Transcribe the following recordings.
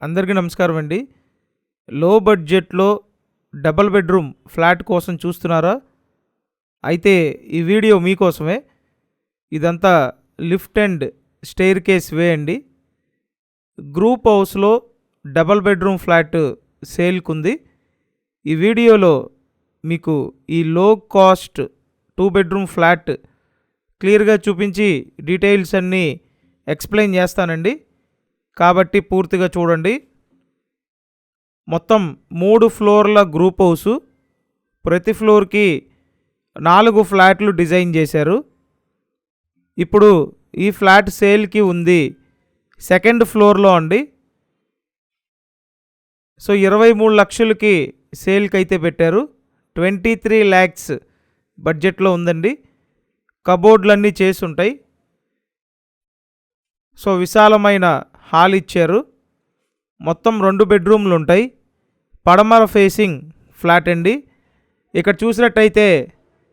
అందరికీ నమస్కారం అండి. లో బడ్జెట్లో డబుల్ బెడ్రూమ్ ఫ్లాట్ కోసం చూస్తున్నారా? అయితే ఈ వీడియో మీకోసమే. ఇదంతా లిఫ్ట్ అండ్ స్టెయిర్ కేస్ వే అండి. గ్రూప్ హౌస్లో డబుల్ బెడ్రూమ్ ఫ్లాట్ సేల్కుంది. ఈ వీడియోలో మీకు ఈ లో కాస్ట్ 2 బెడ్రూమ్ ఫ్లాట్ క్లియర్గా చూపించి డీటెయిల్స్ అన్నీ ఎక్స్ప్లెయిన్ చేస్తానండి. కాబట్టి పూర్తిగా చూడండి. మొత్తం 3 ఫ్లోర్ల గ్రూప్ హౌసు. ప్రతి ఫ్లోర్కి 4 ఫ్లాట్లు డిజైన్ చేశారు. ఇప్పుడు ఈ ఫ్లాట్ సేల్కి ఉంది సెకండ్ ఫ్లోర్లో అండి. సో 23 లక్షలకి సేల్కి అయితే పెట్టారు. 23 lakhs బడ్జెట్లో ఉందండి. కబోర్డ్లన్నీ చేసి ఉంటాయి. సో విశాలమైన హాల్ ఇచ్చారు. మొత్తం 2 బెడ్రూమ్లు ఉంటాయి. పడమర ఫేసింగ్ ఫ్లాట్ అండి. ఇక్కడ చూసినట్టయితే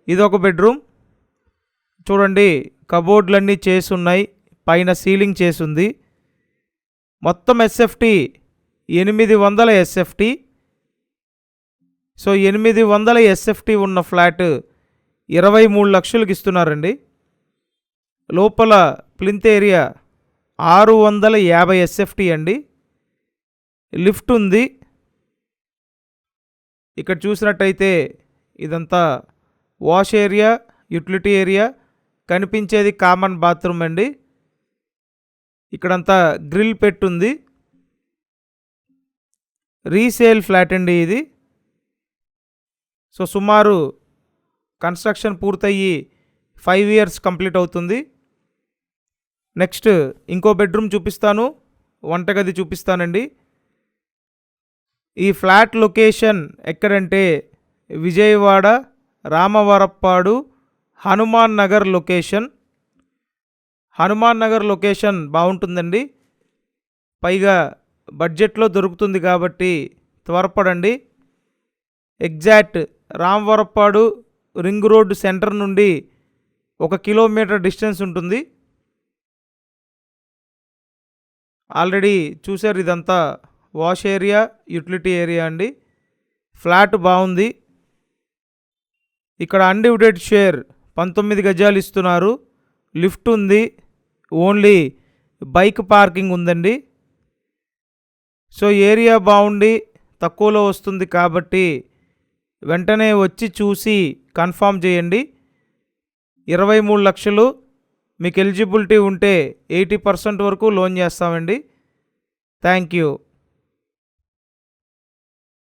ఇదొక బెడ్రూమ్ చూడండి. కబోర్డ్లన్నీ చేసి ఉన్నాయి. పైన సీలింగ్ చేసి ఉంది. మొత్తం ఎస్ఎఫ్టీ 800 ఎస్ఎఫ్టీ. సో 800 ఎస్ఎఫ్టీ ఉన్న ఫ్లాట్ 23 లక్షలకి ఇస్తున్నారండి. లోపల ప్లింత్ ఏరియా 650 ఎస్ఎఫ్టీ అండి. లిఫ్ట్ ఉంది. ఇక్కడ చూసినట్టయితే ఇదంతా వాష్ ఏరియా, యూటిలిటీ ఏరియా. కనిపించేది కామన్ బాత్రూమ్ అండి. ఇక్కడంతా గ్రిల్ పెట్టుంది. రీసేల్ ఫ్లాట్ అండి ఇది. సో సుమారు కన్స్ట్రక్షన్ పూర్తయ్యి 5 years కంప్లీట్ అవుతుంది. నెక్స్ట్ ఇంకో బెడ్రూమ్ చూపిస్తాను. వంటగది చూపిస్తానండి. ఈ ఫ్లాట్ లొకేషన్ ఎక్కడంటే విజయవాడ, రామవరప్పాడు, హనుమాన్ నగర్ లొకేషన్. హనుమాన్ నగర్ లొకేషన్ బాగుంటుందండి. పైగా బడ్జెట్లో దొరుకుతుంది కాబట్టి త్వరపడండి. Exact Ramavarappadu ring road centre నుండి 1 కిలోమీటర్ డిస్టెన్స్ ఉంటుంది. ఆల్రెడీ చూశారు. ఇదంతా వాష్ ఏరియా, యూటిలిటీ ఏరియా అండి. ఫ్లాట్ బాగుంది. ఇక్కడ అన్డివిడెడ్ షేర్ 19 గజాలు ఇస్తున్నారు. లిఫ్ట్ ఉంది. ఓన్లీ బైక్ పార్కింగ్ ఉందండి. సో ఏరియా బాగుండి తక్కువలో వస్తుంది కాబట్టి వెంటనే వచ్చి చూసి కన్ఫామ్ చేయండి. 23 లక్షలు. మీకు ఎలిజిబిలిటీ ఉంటే 80% వరకు లోన్ చేస్తామండి. Thank you.